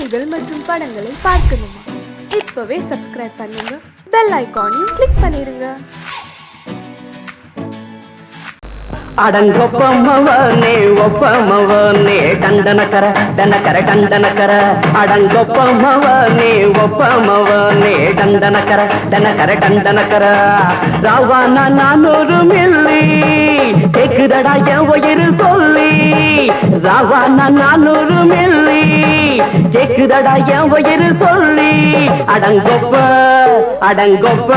செய்திகள் மற்றும் படங்களை பார்க்கணுமா? இப்பவே சப்ஸ்கிரைப் பண்ணுங்க, பெல் ஐகானையும் கிளிக் பண்ணிருங்க. அடங்கொப்பமவனே ஒப்பமவனே டண்டனக்கர டனக்கர டண்டனக்கர அடங்கொப்பமவனே ஒப்பமவனே டண்டனக்கர டனக்கர டண்டனக்கர ராவானா 400 மில்லி கேக்குதடா என் உயிர் சொல்லி ராவானா 400 மில்லி கேக்குதடா என் உயிர் சொல்லி அடங்கொப்ப அடங்கொப்ப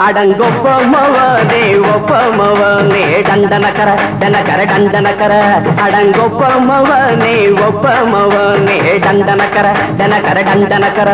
அடங்கொப்பமவனே ஒப்பமவனே டண்டனக்கர டனக்கர டண்டனக்கர அடங்கொப்பமவனே ஒப்பமவனே டண்டனக்கர டனக்கர டண்டனக்கர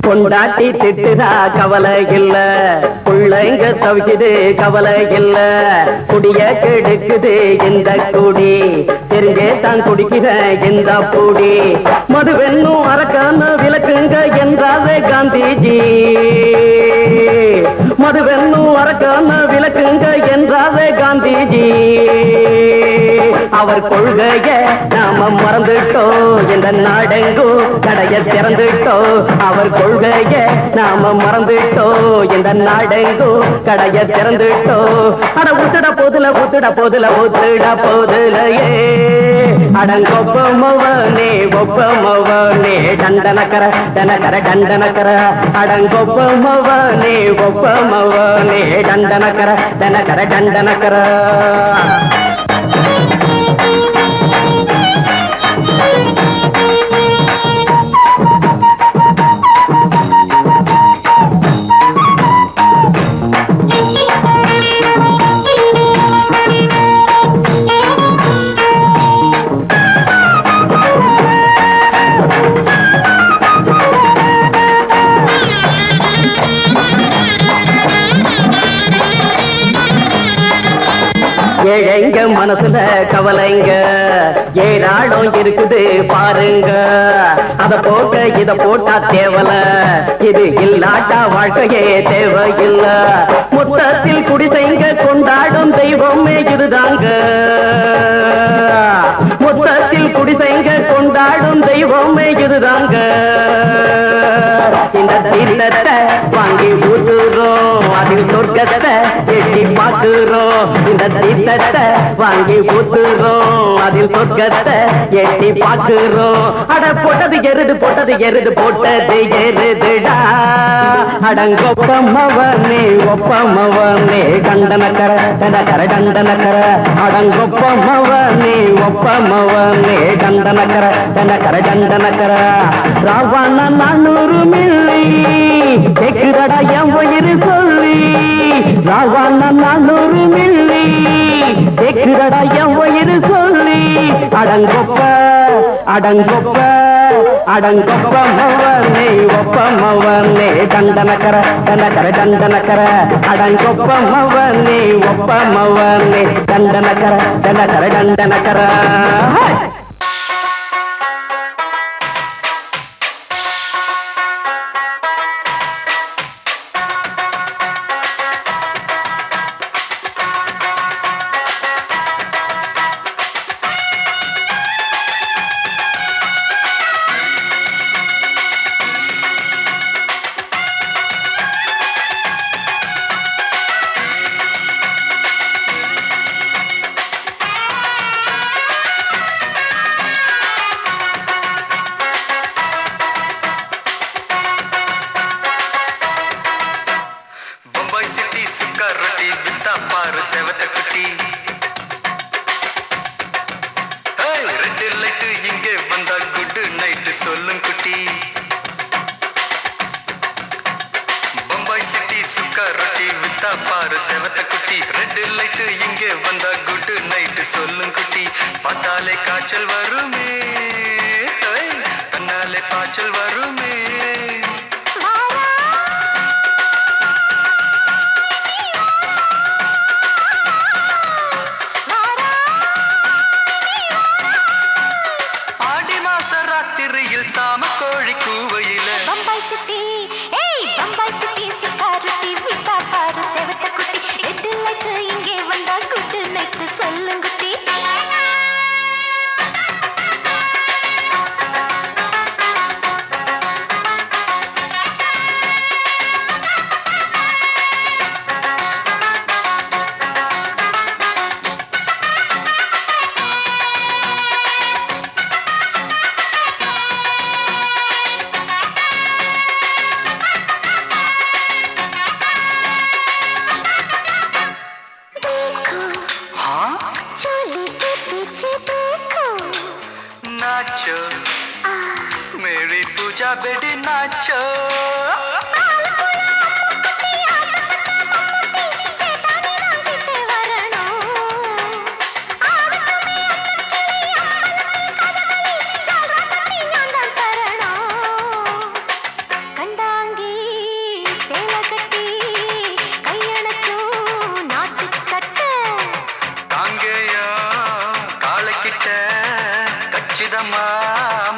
கொண்டாட்டி திட்டுதா கவலை இல்ல புள்ளைங்க தவிக்குது கவலை இல்ல குடிய கெடுக்குது இந்த குடி தெரிஞ்சே தான் குடிக்கிற இந்த பூடி மதுவென்னும் அரக்கான விளக்குங்க என்றாரே காந்திஜி மதுவென்னும் அரக்கான விளக்குங்க என்றாரே காந்திஜி அவர் கொள்கைய நாம மறந்துட்டோம் இந்த நாடெங்கும் கடைய திறந்துட்டோம் அவர் கொள்கைய நாம மறந்துட்டோம் இந்த நாடெங்கும் கடைய திறந்துட்டோம் அட ஊத்துட போதுல ஊத்துட போதுல ஊத்துட போதுலையே அடங்கொப்பமவனே ஒப்பமவனே டண்டனக்கர டனக்கர டண்டனக்கர அடங்கொப்பமவனே ஒப்பமவனே டண்டனக்கர டனக்கர டண்டனக்கர ஏழைங்க மனசுல கவலைங்க ஏராளம் இருக்குது பாருங்க அத போட்ட இத போட்டா தேவல இது இல்லாட்டா வாழ்க்கையே தேவையில்ல மொத்தத்தில் குடிசைங்க கொண்டாடும் தெய்வமே இதுதாங்க மொத்தத்தில் குடிசைங்க கொண்டாடும் தெய்வமே இதுதாங்க இந்த தீர்த்தத்தை வாங்கி ஊத்துறோம் அதில் சொர்க்கத்தை எட்டி பார்க்கிறோம் இந்த தீர்த்தத்தை வாங்கி ஊத்துறோம் அதில் சொர்க்கத்தை எட்டி பார்க்கிறோம் அட போட்டது எருது போட்டது எருதுடா அடங்கொப்பமவனே ஒப்பமவனே டண்டனக்கர டனக்கர டண்டனக்கர அடங்கொப்பமவனே ஒப்பமவனே டண்டனக்கர டனக்கர டண்டனக்கர ராவான 400 மில்லி கேக்குதடா என் உயிர் சொல்லி ராவான 400 மில்லி கேக்குதடா என் உயிர் சொல்லி அடங்கொப்ப அடங்கொப்ப அடங்கொப்பமவனே ஒப்பமவனே டண்டனக்கர டனக்கர டண்டனக்கர அடங்கொப்பமவனே ஒப்பமவனே டண்டனக்கர டனக்கர டண்டனக்கர சொல்லும் குட்டி பம்பாய் சிட்டி சுக்கா ரொட்டி வித்தா பாரு செவத்த குட்டி ரெட் லைட் இங்கே வந்தா குட் நைட் சொல்லும் குட்டி பார்த்தாலே காய்ச்சல் வருமே தன்னாலே காய்ச்சல் வருமே வெடி நாச்சோ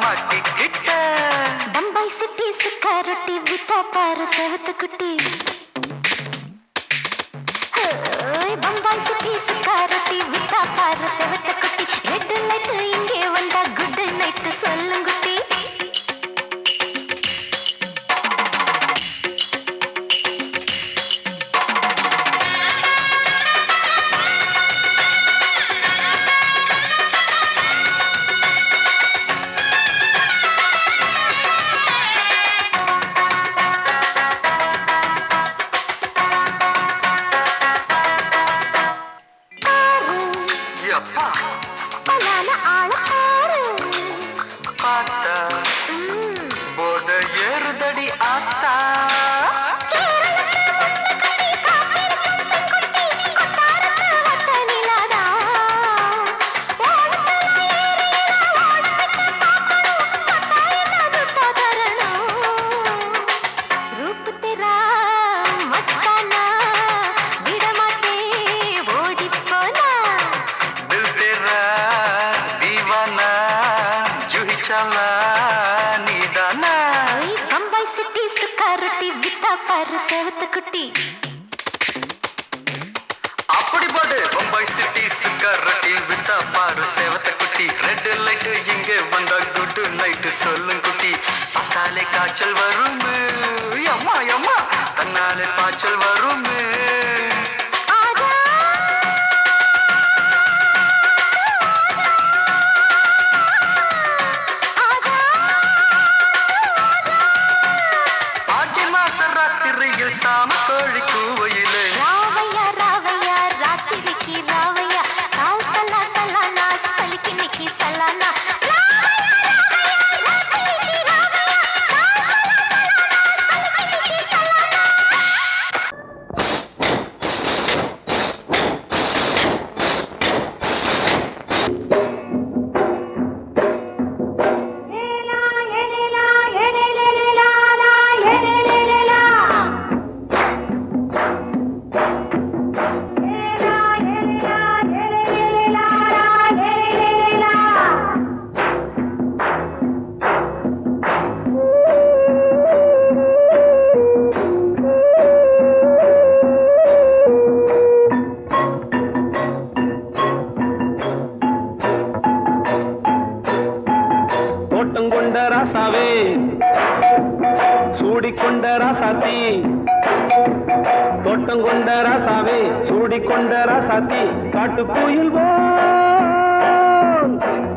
மாட்டிக்கிட்ட பம்பாய் சிட்டி சுக்காரொட்டி வித்தா பாரு செவத்து குட்டி பம்பாய் சிட்டி சுக்காரொட்டி வித்தா பாரு செவத்து குட்டி ரெட் லைட் இங்கே வந்தா குட் நைட் சொல்லுங்குட்டி போத ஏறுதடி ஆத்தா பம்பாய் சிட்டி சுக்காரொட்டி வித்தா பாரு செவத்து குட்டி அப்படி போடு பம்பாய் சிட்டி சுக்காரொட்டி வித்தா பாரு செவத்த குட்டி ரெட் லைட் இங்கே வந்தா குட் நைட் சொல்லும் குட்டி பார்த்தாலே காய்ச்சல் வரும் அம்மா அம்மா தன்னாலே பாய்ச்சல் வரும் சாம கோழி கூவையிலே ராவையா ராவையா ராத்திரிக்கு ராவையா சால் சல்லா சல்லானா சலிக்கு நிக்கி சல்லானா கொண்ட ராசாவே சூடிக்கொண்ட ராசாத்தி தோட்டம் கொண்ட ராசாவே சூடிக்கொண்ட ராசாத்தி காட்டு கோயில்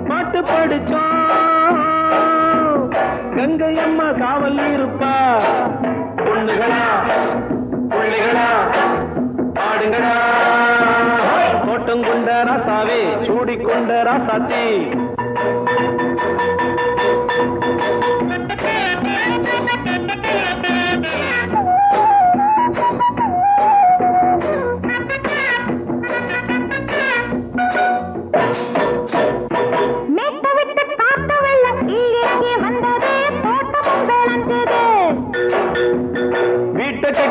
பாட்டு படிச்சோம் கங்கை அம்மா காவல் இருப்பா பொண்ணுகளா பிள்ளைகளா ஆடுங்களா தோட்டம் கொண்ட ராசாவே சூடிக்கொண்ட ராசாத்தி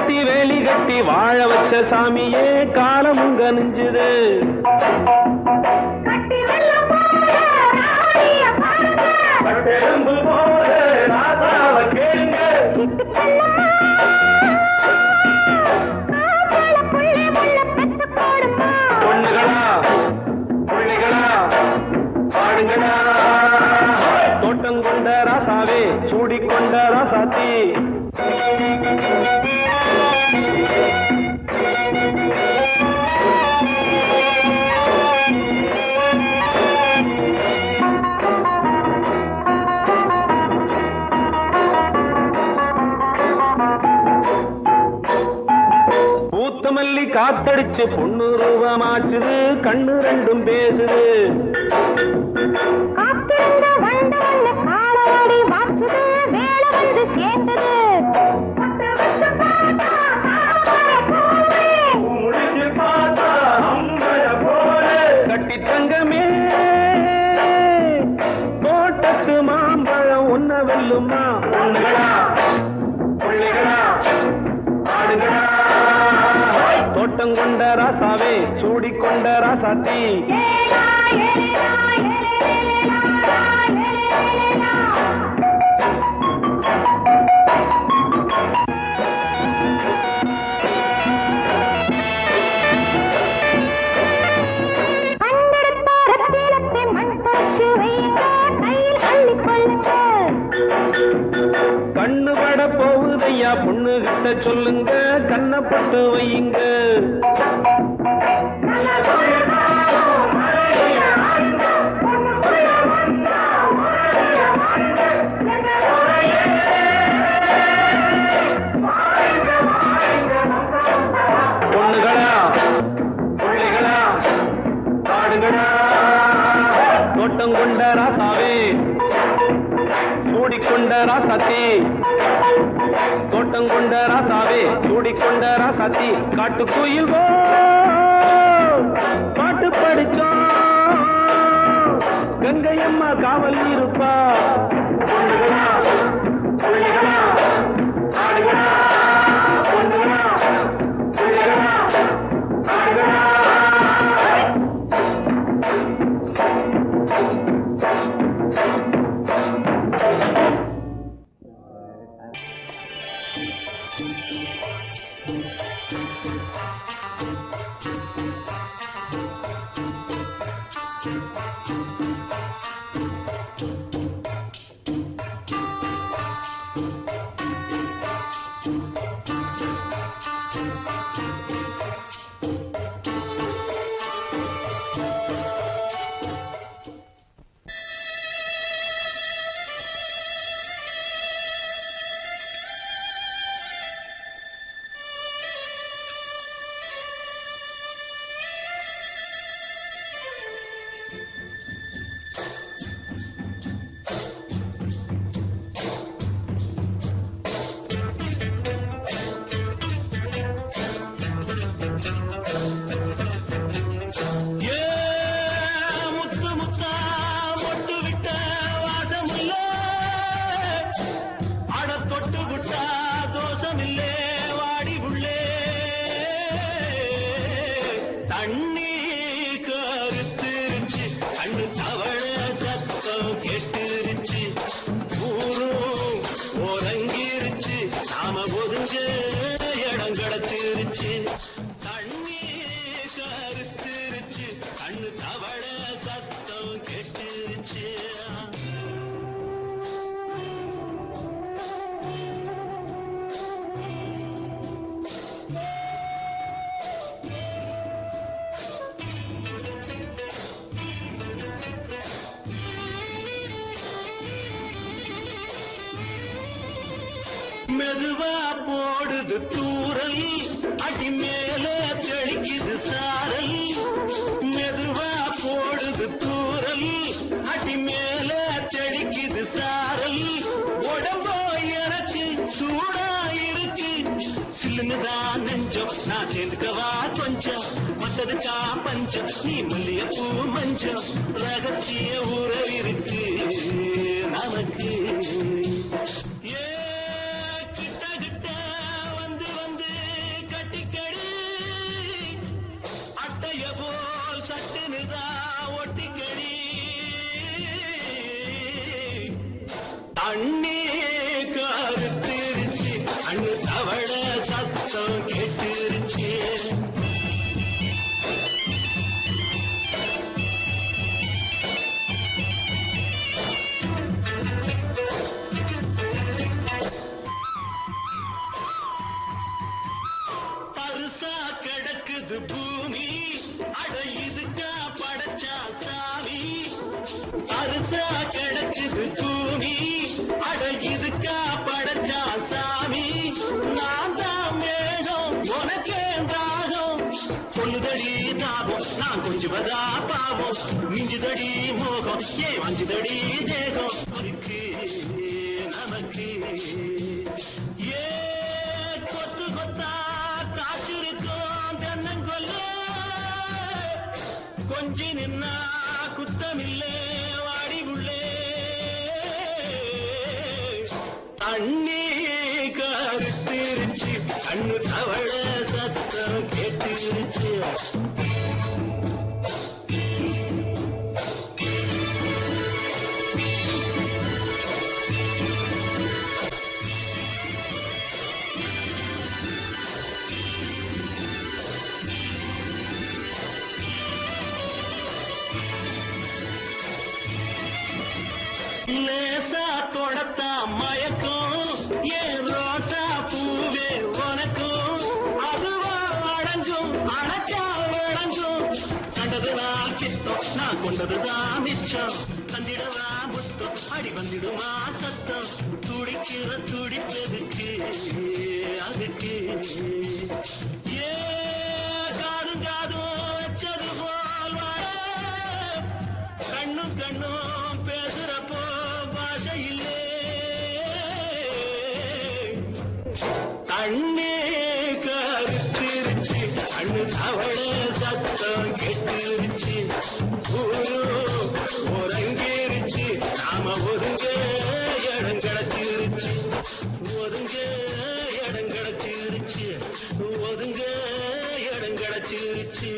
கட்டி வேலி கட்டி வாழ வச்ச சாமியே காலமும் கனிஞ்சுது பொண்ணுகளா பிள்ளைகளா பாடுங்களா தோட்டம் கொண்ட ராசாவே சூடிக்கொண்ட ராசாத்தி மல்லி காத்தடிச்சு பொண்ணு ரூபமாச்சுது கண்ணு ரெண்டும் பேசுது காத்திருந்த வண்டு காலவாடி வாச்சுது வேளவன் கொண்ட ராசாவே சூடிக்கொண்ட ராசாத்தி கண்ணு பட போகுதையா பொண்ணு கிட்ட சொல்லுங்க கண்ணப்பட்டு வையுங்க பொண்ணுகளா பிள்ளைகளா காடுகளா தோட்டம் கொண்ட ராசாவே சூடிக்கொண்ட ராசாத்தி தோட்டம் கொண்ட ராசாவே சூடிக்கொண்ட ராசாத்தி காட்டுக்குயில் பாட்டு படிச்சோம் கங்கையம்மா காவல் இருப்பா பொண்ணுகளா பிள்ளைகளா ஆடுகளா பொண்ணுகளா பிள்ளைகளா ஆடுகளா மெதுவா போடுது தூரல் அடி மேல தெளிக்குது சாரல் மெதுவா போடுது தூரல் அடி மேல தெளிக்குது சாரல் உடம்போ எனக்கு சூடா இருக்கு சில்லுதான் நெஞ்சம் நான் சேர்ந்துக்கவா கொஞ்சம் மத்ததுக்கா பஞ்சம் நீ மல்லியப்பூ மஞ்சம் ரகசிய உறவிருக்கு நமக்கு தண்ணி கருத்திருச்சு அண்ணு தவள சத்தம் கேட்டுருச்சு பருசா கிடக்குது பூமி அட இதுக்கா படைச்சா சாமி பருசா கிடக்குது பூமி அட இதுக்கா படைச்சா சாமி நான் தான் மேகம் உனக்கே தாகம் சொல்லுதடி தாபம் நான் கொஞ்சுவதா பாவம் மிஞ்சுதடி மோகம் ஏ வஞ்சுதடி தேகம் நமக்கு ஏ கொத்து கொத்தா காய்ச்சிருக்கோம் தென்னங்கொல்ல கொஞ்சி நின்னா குத்தமில்லே வாடி உள்ளே தண்ணி கருத்திருச்சு கண்ணு தவள சத்தம் கேட்டுருச்சு லேசா தொடத்தா மயக்கும் ஏன் ரோசா பூவே உனக்கும் அதுவா அடங்கும் அடைச்சா விளங்கும் கண்டதுதான் கித்தம் நான் கொண்டதுதான் மிச்சம் தந்திடவா முத்தம் அடி வந்துடுமா சத்தம் துடிக்கிற துடிப்பதுக்கு அதுக்கு ஏ காதும் காதும் வச்சது போல் வாழ கண்ணும் கண்ணும் பேசுறப்போ பாஷை இல்லே கண்ணே கருத்திருச்சு கண்ணு தவள சத்தம் கெட்டுருச்சு ஒருங்கிருச்சு நாம ஒருங்க இடம் கிடைச்சிருச்சு ஒருங்க இடம் கிடைச்சிருச்சு ஒருங்க இடம் கிடைச்சிருச்சு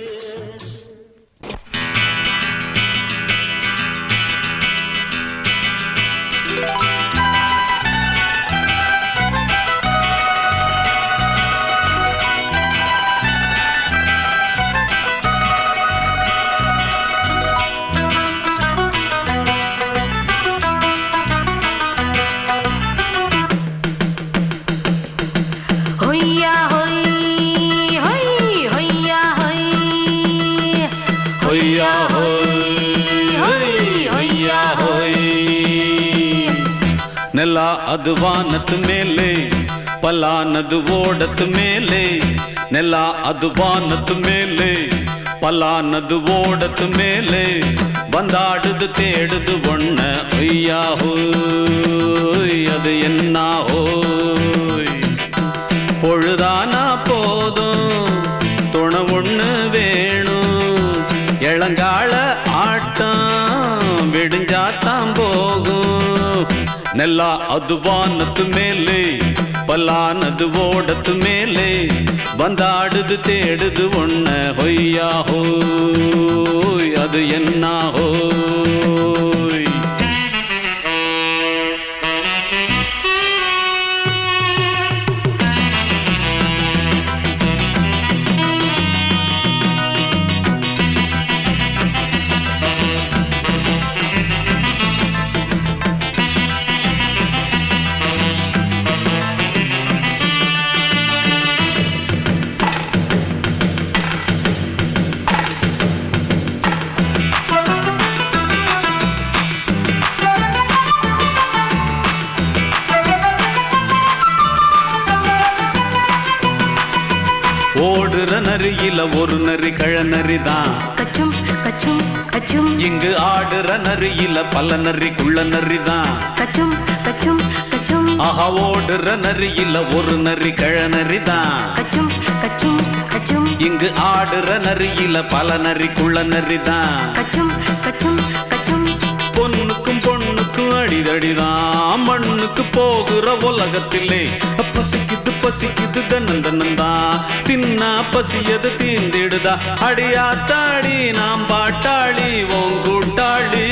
ನೆಲ ಅದು ವಾನದ ಮೇಲೆ ಪಲಾನದು ಓಡದ ಮೇಲೆ ನೆಲ ಅದು ವಾನದ ಮೇಲೆ ಪಲಾನದು ಓಡದ ಮೇಲೆ ಬಂದಾಡುದು தேடுது ஒண்ண ஐயா ஹோய் அது என்ன ஹோய் பொழுதானா போதும் துணை ஒண்ணு வேணும் இளங்கால ஆட்டம் விடிஞ்சாத்தான் போகும் ನೆಲ ಅದು ವಾನದ ಮೇಲೆ ಪಲಾನದು ಓಡದ ಮೇಲೆ ಬಂದಾಡುದು தேடுது ஒண்ண ಹೊಯ್ಯಾ ಹೋಯ್ ಅದು என்ன ಹೋಯ್ ஓடுற நரியில ஒரு நரி கழநரிதான் கச்சும் கச்சும் கச்சும் இங்கு ஆடுற நரியில பல நரிக்குள்ள நரிதான் கச்சும் கச்சும் கச்சும் ஆஹா ஓடுற நரியில ஒரு நரி கழநரிதான் கச்சும் கச்சும் கச்சும் இங்கு ஆடுற நரியில பல நரிக்குள்ள நரிதான் கச்சும் கச்சும் கச்சும் பொண்ணுக்கும் பொண்ணுக்கும் அடிதடிதான் மண்ணுக்கு போகிற உலகத்திலே பசிக்குது பசிக்குது தன்னந்தனந்தான் தின்னா பசியது தீந்திடுதா அடியாத்தாடி நாம் பாட்டாளி ஓங்கூட்டாளி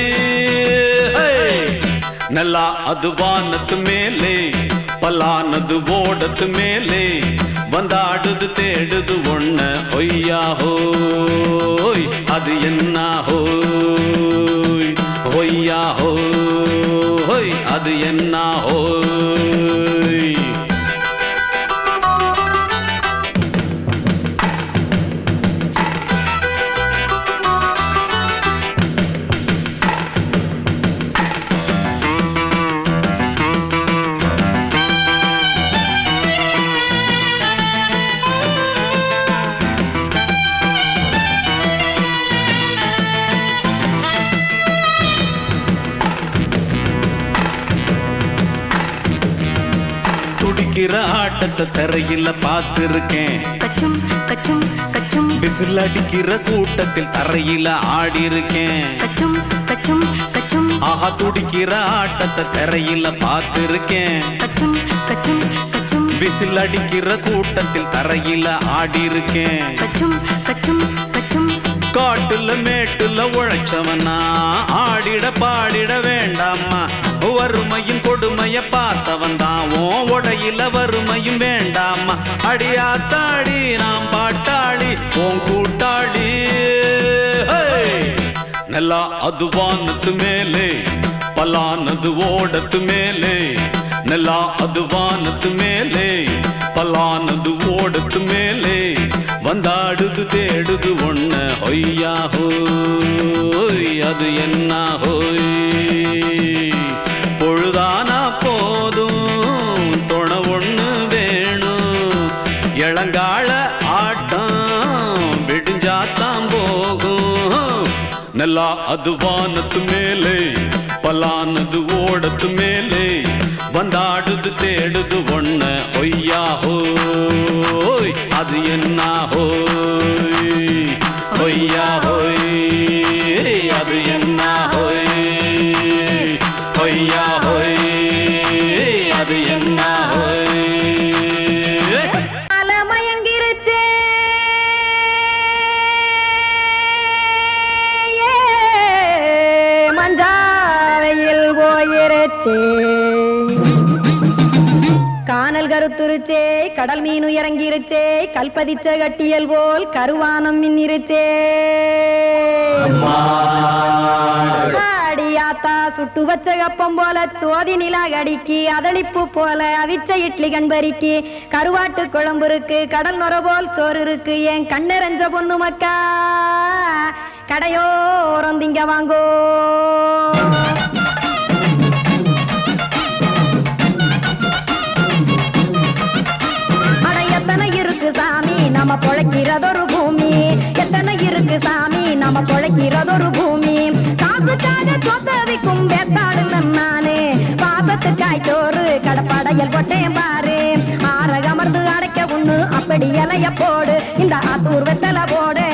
ನೆಲ ಅದು ವಾನದ ಮೇಲೆ ಪಲಾನದು ಓಡದ ಮೇಲೆ ಬಂದಾಡುದು தேடுது ஒண்ண ஒய்யா ஹோய் அது என்ன ஹோய் ஒய்யா ஹோய் அது என்ன ஹோய் துடிக்கிற ஆட்டத்தை தரையில பார்த்திருக்கேன் கச்சும் கச்சும் கச்சும் விசில் அடிக்கிற கூட்டத்தில் தரையில ஆடி இருக்கேன் கச்சும் கச்சும் கச்சும் ஆஹா துடிக்கிற ஆட்டத்தை தரையில பார்த்திருக்கேன் கச்சும் கச்சும் கச்சும் விசில் அடிக்கிற கூட்டத்தில் தரையில ஆடி இருக்கேன். கச்சும் கச்சும் கச்சும் காட்டுல மேட்டுல உழைச்சவனா ஆடிட பாடிட வேண்டாமா. வறுமையும் கொடுமைய பார்த்தவன் தான் உடையில வறுமையும் வேண்டாமா. அடியாத்தாடி நாம் பாட்டாளி உன் கூட்டாளி. நல்லா அது வானத்து மேலே பலானது ஓடத்து மேலே. நல்லா அது வானத்து மேலே பலானது ஓடத்து மேலே. வந்தாடுது தேடுது ஒண்ண ஒய்யா ஹோய் அது என்ன ஹோய். பொழுதானா போதும் தொண ஒண்ணு வேணும். இளங்கால ஆட்டம் விடிஞ்சாத்தான் போகும். நல்லா அது வானத்து மேலே பலானது ஓடத்து மேலே. வந்தாடுது தேடுது ஒண்ண ஒய்யா ஹோய் அது என்ன ஹோய். ஒய்யா ஹோய் அது என்ன ஹோய். ஒய்யா ஹோய் அது என்ன ஹோய். மயங்கிருச்சே மஞ்சாவையில் போயிருச்சே. கானல் கருத்துருச்சே கடல் மீன் இறங்கிருச்சே. கல்பதிச்ச கட்டியல் போல் கருவானம் மின்னிருச்சே. ஆடியாத்தா சுட்டு வச்ச கப்பம் போல சோதி நிலா கடிக்கு. அதளிப்பு போல அவிச்ச இட்லி கண்பறிக்கு. கருவாட்டு குழம்பு இருக்கு கடல் நுர போல் சோறு இருக்கு. என் கண்ணெரஞ்ச பொண்ணு மக்கா கடையோரம் திங்க வாங்கோ. எத்தனை இருக்கு சாமி நம்ம பொழைக்கிறதொரு பூமி. எத்தனை இருக்கு சாமி நம்ம பொழைக்கிறதொரு பூமி. காசுக்காக சொத்தவிக்கும் வேத்தாடு நானு. பாசத்துக்காய் சோறு கடப்படையல் கொட்டேன் பாரு. ஆரகமர்ந்து அடைக்க ஒண்ணு அப்படி இலைய போடு. இந்த ஆத்தூர் வெத்தலை போடு.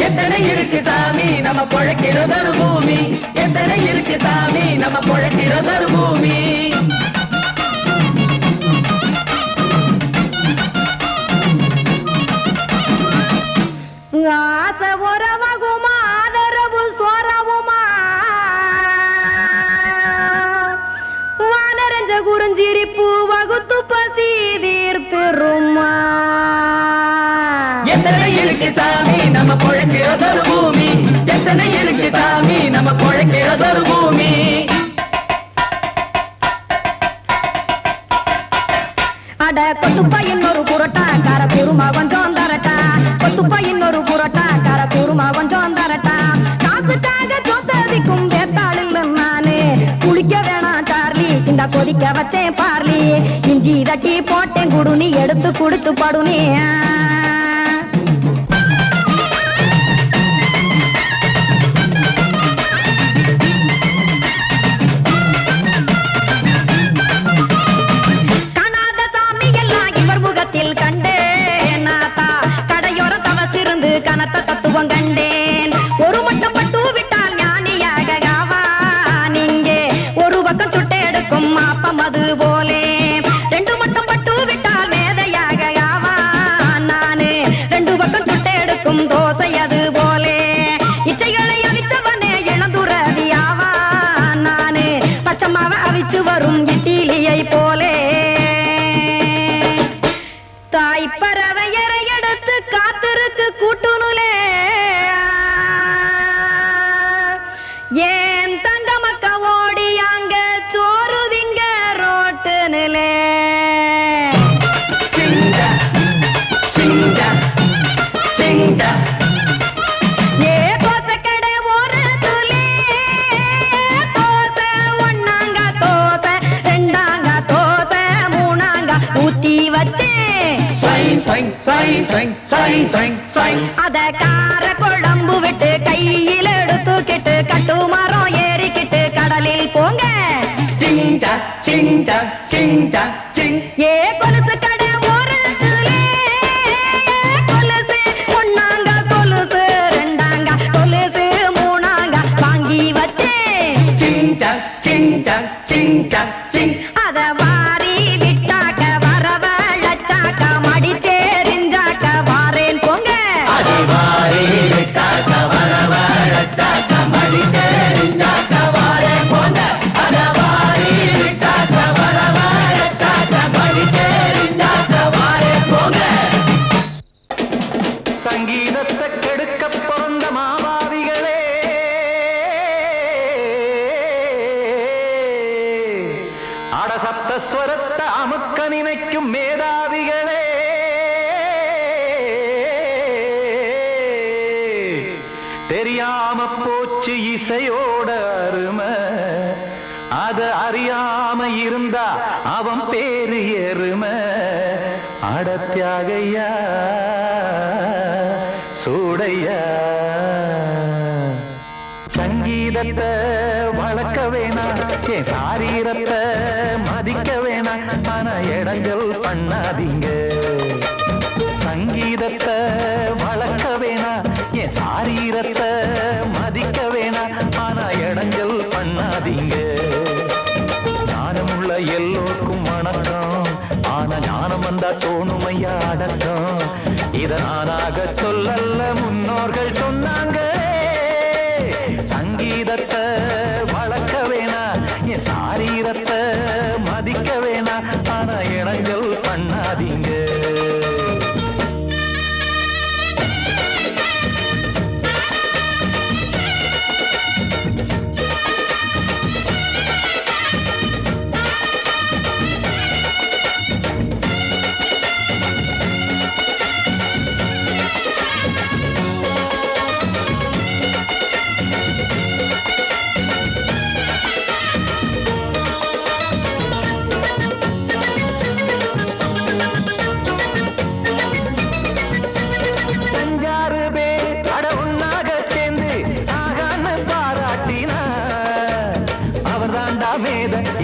எத்தனை இருக்கு சாமி நம்ம பொழைக்கிறதொரு பூமி. எத்தனை இருக்கு சாமி நம்ம பொழைக்கிறதொரு பூமி. ஆசை உறவகுமா ஆதரவு சோறவுமா. வானரஞ்ச குறிஞ்சிரிப்பு வகுத்து பசி தீர்த்துருமா. எத்தனை இருக்கு சாமி நம்ம பொழைக்கிறதொரு பூமி. எத்தனை இருக்கு சாமி நம்ம பொழைக்கிறதொரு பூமி. அட கொத்துப்பா இன்னொரு புரோட்டா கார குருமா கொஞ்சம் தரட்டா. கொத்துப்பா இன்னொரு புரோட்டா கார குருமா கொஞ்சம் தரட்டா. காசுக்காக சொத்ததிக்கும் வேத்தாளில் நானு. குளிக்க வேணாம் சார்லி இந்த கொதிக்க வச்சேன் பார்லி. இஞ்சி தட்டி போட்டேன் குடுனி எடுத்து குடிச்சு படுனி. கனத்த தத்துவம் கண்டேன். ஒரு மட்டம் பட்டு விட்டால் ஞானியாக காவா. நீங்கே ஒரு பக்கம் சுட்டு எடுக்கும் மாப்பம் அது போலே. ரெண்டு மட்டம் பட்டு விட்டால் மேதையாக காவா. நானு ரெண்டு பக்கம் சுட்டு எடுக்கும் தோசை அது போலே. இச்சைகளை அவிச்சவனே இளந்துறவியாவா. நானு பச்சமாவ அவிச்சு வரும் இட்டிலியை போலே. தாய் பறவையரை எடுத்து காத்திருக்கு கூட்டுனுலே. ஏன் தங்க மக்க ஓடி அங்க சோறுதிங்க ரோட்டு நிலே. ஏ தோசை கடை ஒரு துளி. தோசை ஒன்னாங்க தோசை ரெண்டாங்க தோசை மூணாங்க ஊத்தி வச்சே. அத கார குழம்பு விட்டு கையில் எடுத்துக்கிட்டு கட்டுமரம் ஏறிக்கிட்டு கடலில் போங்க. ஏ கொலுசு கடை ஓரத்திலே. கொலுசு ஒன்னாங்க கொலுசு ரெண்டாங்க கொலுசு மூணாங்க வாங்கி வச்சே. அத வாரி விட்டு மேதாவிகளே தெரியாம போச்சு இசையோட அருமை அத அறியாம இருந்தா அவன் பேரு எருமை அடத்தியாகையா சூடையா சங்கீதத்தை வளர்க்க வேணாம் என் சாரீரத்தை மதிக்க வேணாம் ஆனா இடங்கள் பண்ணாதீங்க சங்கீதத்தை வளர்க்க வேணாம் என் சாரீரத்தை மதிக்க வேணாம் ஆனா இடங்கள் பண்ணாதீங்க ஞானமுள்ள எல்லோருக்கும் வணக்கம் ஆனா ஞானம் வந்தா தோணுமையா அடக்கம் இத நானாக சொல்லல்ல முன்னோர்கள் சொன்னாங்க சங்கீதத்தை வளர்க்க வேணா என் சாரீரத்தை மதிக்க வேணா ஆனா இடங்கள் பண்ணாதீங்க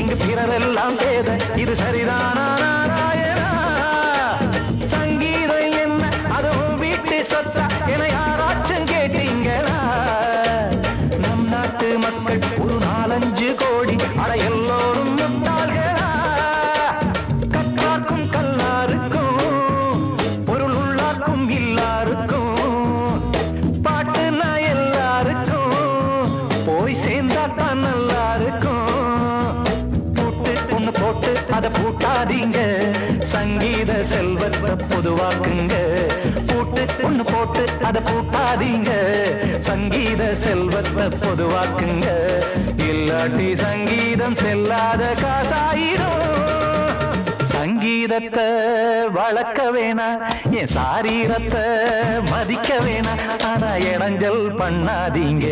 இங்கு பிறரெல்லாம் பேத இது சரிதானா நாராயணா சங்கீதம் என்ன அதுவும் வீட்டு சொத்தா என யாராச்சும் கேட்டீங்களா நம் நாட்டு மக்கள் ஒரு 4-5 கோடி அட எல்லோரும் முட்டாள்களா கற்றார்க்கும் கல்லாருக்கும் பொருள் உள்ளார்க்கும் இல்லாருக்கும் பாட்டுனா எல்லாருக்கும் போய் சேர்ந்தா தான் நல்லா இருக்கும் போட்டு அத பூட்டாதீங்க சங்கீத செல்வத்தை பொதுவாக்குங்க ஒண்ணு போட்டு அத பூட்டாதீங்க சங்கீத செல்வத்தை பொதுவாக்குங்க இல்லாட்டி சங்கீதம் செல்லாத காசாயிரும் சங்கீதத்தை வளர்க்க வேணா என் சாரீரத்தை மதிக்க வேணா ஆனா இடைஞ்சல் பண்ணாதீங்க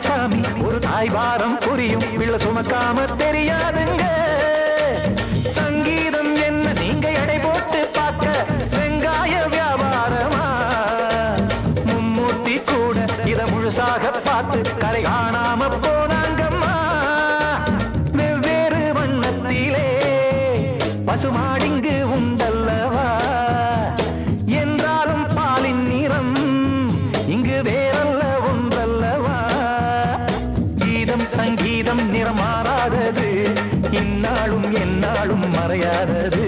சாமி ஒரு தாய் வாரம் புரியும் பிள்ளை சுமக்காம தெரியாதுங்க சங்கீதம் என்ன நீங்க எடை போட்டு பார்க்க வெங்காய வியாபாரமா மும்மூர்த்தி கூட இத முழுசாக பார்த்து கரை காணாம போனாங்கம்மா வெவ்வேறு வண்ணத்திலே பசுமாடிங்கு உண்டல்லவா என்றாலும் பாலின் நிறம் இங்கு வேறல்ல ஒன்றல்லவா சங்கீதம் நிறமாறாதது இந்நாளும் எந்நாளும் மறையாதது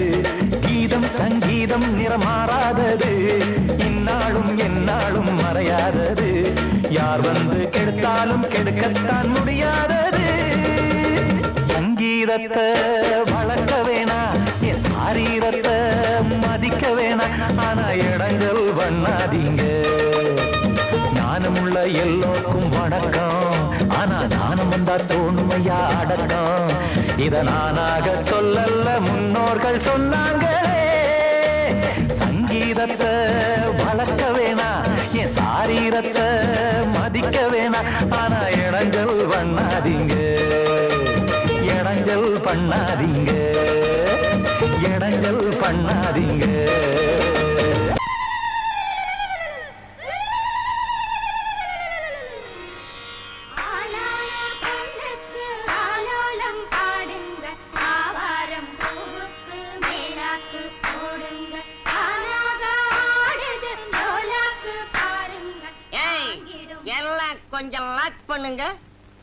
கீதம் சங்கீதம் நிறமாறாதது இந்நாளும் எந்நாளும் மறையாதது யார் வந்து கெடுத்தாலும் கெடுக்கத்தான் முடியாதது சங்கீதத்தை வளர்க்க வேணா என் சாரீரத்தை மதிக்க வேணா ஆனா இடங்கள் பண்ணாதீங்க ஞானமுள்ள எல்லோருக்கும் வணக்கம் ஆனா ஞானம் வந்தா தோணுமையா அடக்கம் இத நானாக சொல்லல்ல முன்னோர்கள் சொன்னாங்களே சங்கீதத்தை வளர்க்க வேணா என் சாரீரத்தை மதிக்க வேணா ஆனா இடங்கள் பண்ணாதீங்க இடங்கள் பண்ணாதீங்க இடங்கள் பண்ணாதீங்க Hey! எல்லாம் கொஞ்சம் லாக் பண்ணுங்க.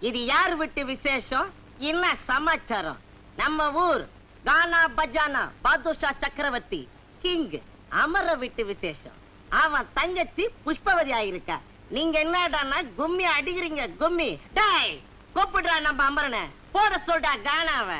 இது யார் வீட்டு விசேஷம்? என்ன சமாச்சாரம்? நம்ம ஊர் கானா பஜானா பாதுஷா சக்கரவர்த்தி கிங் அமர வீட்டு விசேஷம். அவன் தங்கச்சி புஷ்பவதி ஆயிருக்கா. நீங்க என்னடானா கும்மி அடிக்கிறீங்க? கும்மி டேய் கூப்பிடுறா நம்ம அமரனை, போட சொல்றா கானாவை.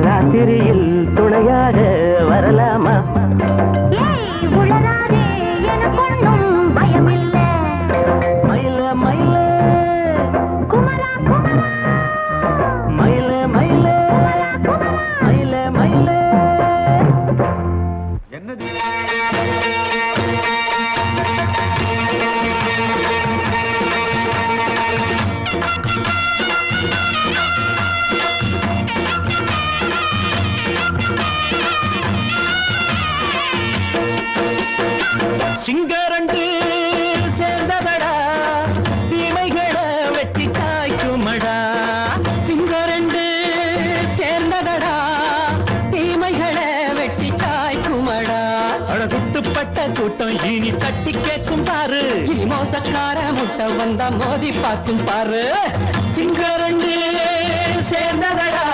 ராத்திரியில் துணையாக வரலாமா? ஏய் உளராதே, எனக்கு ஒண்ணும் பயமில்லை. சிங்கரண்டு சேர்ந்ததடா தீமைகளை வெட்டி காய்க்குமடா சிங்கரண்டு சேர்ந்ததடா தீமைகளை வெட்டி காய்க்குமடா அழகுட்டுப்பட்ட கூட்டம் இனி தட்டி கேட்கும் பாரு இனி மோசக்கார முட்டை வந்தா மோதி பார்க்கும் பாரு சிங்கரண்டு சேர்ந்ததடா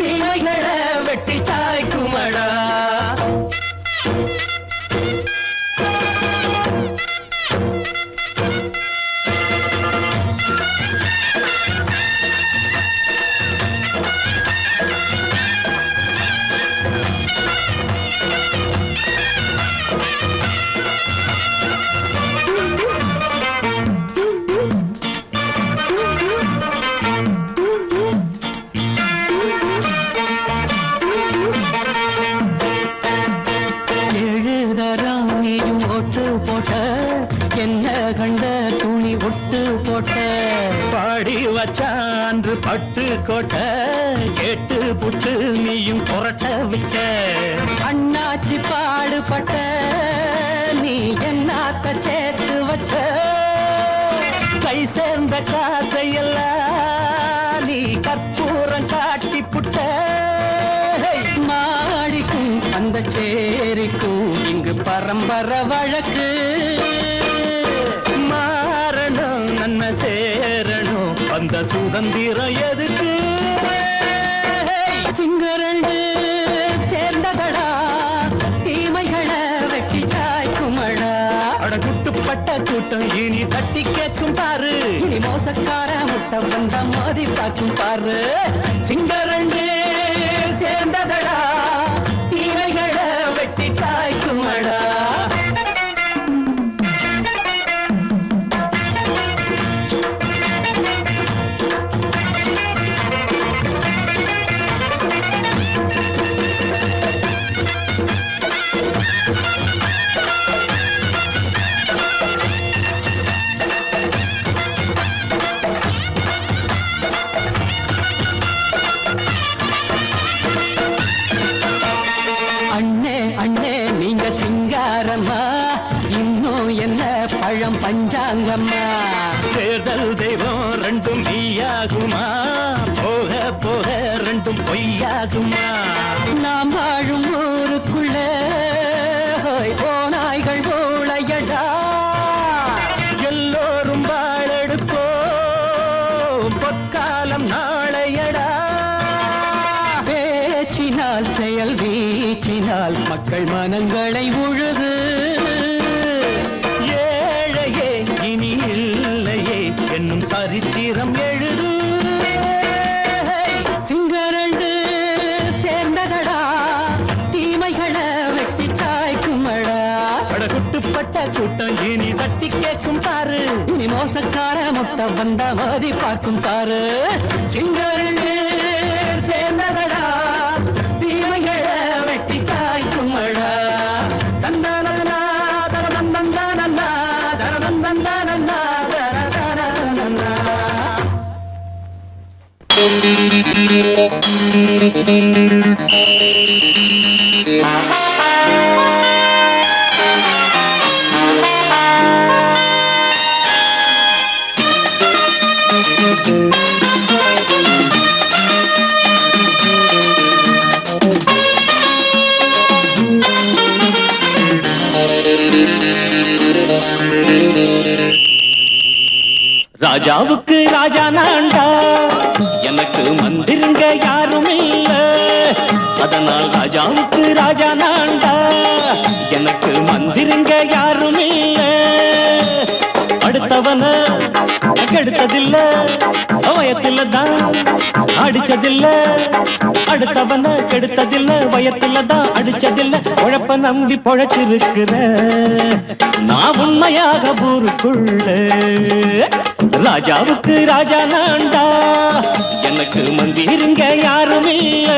தீமைகளை வெட்டி சாய்க்குமடா என்ன கண்ட துணி ஒட்டு போட்ட பாடி வச்சான்று பட்டு கோட்ட கேட்டு புட்டு நீயும் புரட்ட விட்ட அண்ணாச்சி பாடுபட்ட நீ என்னாத்த சேர்த்து வச்ச கை சேர்ந்த காசையெல்லாம் நீ கற்பூரம் காட்டி புட்ட மாடிக்கும் அந்த சேரிக்கும் இங்கு பரம்பரை வழக்கு மாறணும் நன்மை சேரணும் அந்த சுதந்திரம் எதுக்கு சிங்கரண்டு சேர்ந்ததடா தீமைகளை வெட்டி காய்க்குமடா அடகுட்டுப்பட்ட கூட்டம் இனி தட்டி கேட்கும் பாரு இனி மோசக்கார முட்டை வந்த மோதி பார்க்கும் பாரு சிங்கரண்டு சேர்ந்ததடா தீமைகளை வெட்டி காய்க்குமடா இன்னும் என்ன பழம் பஞ்சாங்கம்மா தேர்தல் தெய்வம் ரெண்டும் மெய்யாகுமா போக போக ரெண்டும் பொய்யாகுமா நாம் வாழும் ஊருக்குள்ள போனாய்கள் ஊழையடா எல்லோரும் வாழெடுப்போ பொற்காலம் நாளையடா பேச்சினால் செயல் வீச்சினால் மக்கள் மனங்களை உழுது ஏழையே இனி இல்லையே என்னும் சரித்திரம் எழுது சிங்கரண்டு சேர்ந்ததடா தீமைகளை வெட்டி சாய்க்குமடா அடகுட்டுப்பட்ட கூட்டம் இனி தட்டி கேட்கும் பாரு இனி மோசக்கார முட்டை வந்த மோதி பார்க்கும் பாரு சிங்கரண்டு சேர்ந்ததடா தீமைகளை வெட்டி காய்க்குமடா தந்தனா தரதந்தந்தனா தரதந்தந்தனா தரதந்தனா ராஜாவுக்கு ராஜா நான்டா எனக்கு மந்திருங்க யாரும் இல்ல அதனால் ராஜாவுக்கு ராஜா நான்டா எனக்கு மந்திருங்க யாரும் இல்ல அடுத்தவன கெடுத்ததில்ல வயத்தில தான் அடிச்சதில்ல அடுத்தவன கெடுத்ததில்ல வயத்தில தான் அடிச்சதில்ல உழப்ப நம்பி பொழைச்சிருக்கிற நான் உண்மையாக ஊருக்குள்ள ராஜாவுக்கு ராஜா நான்டா எனக்கு மந்திருங்க யாரும் இல்ல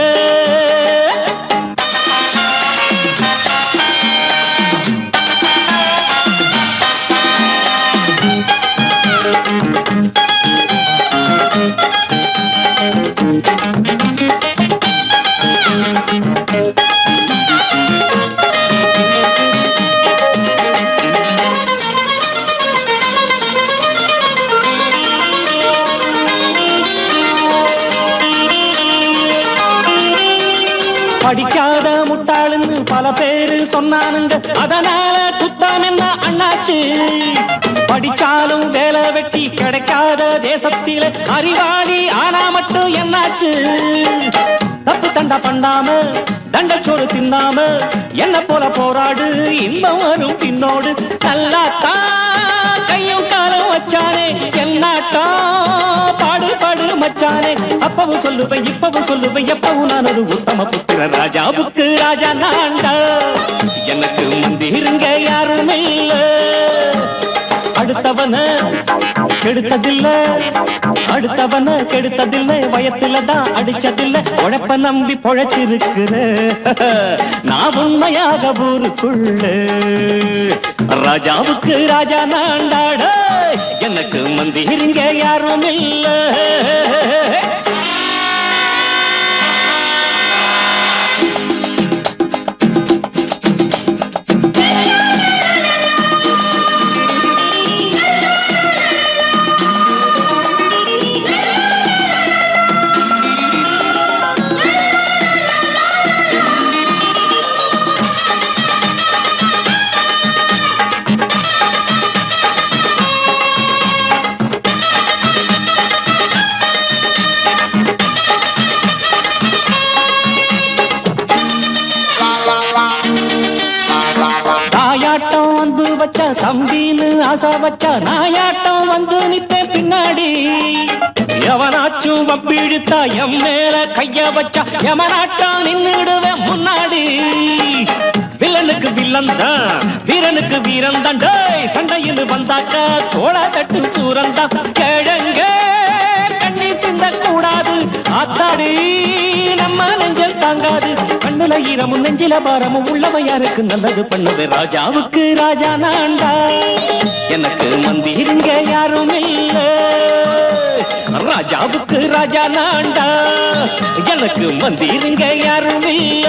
பேரு சொன்னானுங்க அதனால குத்தம் என்ன அண்ணாச்சு படிச்சாலும் வேலை வெட்டி கிடைக்காத தேசத்தில அறிவாளி ஆனா மட்டும் என்னாச்சு தப்பு தண்டா பண்ணாம தண்டச்சோறு தின்னாம என்ன போல போராடு இன்பம் வரும் பின்னோடு நல்லாத்தான் கையும் காலம் வச்சானே என்னாட்டா பாடு பாடு மச்சானே அப்பவும் சொல்லுவேன் இப்பவும் சொல்லுவேன் எப்பவும் நான் ஒரு உத்தம புத்திர ராஜாவுக்கு ராஜா நான்டா எனக்கு மந்திருங்க யாரும் இல்ல அடுத்தவன கெடுத்ததில்ல அடுத்தவன கெடுத்ததில்லை வயத்துலதான் அடிச்சதில்லை உழைப்ப நம்பி பொழைச்சிருக்கிற நான் உண்மையாக ஊருக்குள்ள ராஜாவுக்கு ராஜா நாண்டாட எனக்கு மந்திரிங்க யாரும் இல்ல தம்பின்னு ஆசா வச்சா நாயாட்டம் வந்து நித்தேன் பின்னாடி எவனாச்சும் வப்பிழுத்தா எம் மேல கைய வச்சா எவனாட்டம் நின்னுடுவேன் முன்னாடி வில்லனுக்கு வில்லன் தான் வீரனுக்கு வீரன் தான் சண்டையில் வந்தாக்கா தோளா தட்டு சூரன் தான் கிழங்க கண்ணி திந்த கூடாது ஆத்தாடி நம்ம நெஞ்சல் தாங்காது கண்ணுல ஈரமும் நெஞ்சில பாரமும் உள்ளவன் யாருக்கு நல்லது பண்ணது ராஜாவுக்கு ராஜா நான்டா எனக்கு மந்திருங்க யாரும் இல்ல ராஜாவுக்கு ராஜா நான்டா எனக்கு மந்திருங்க யாரும் இல்ல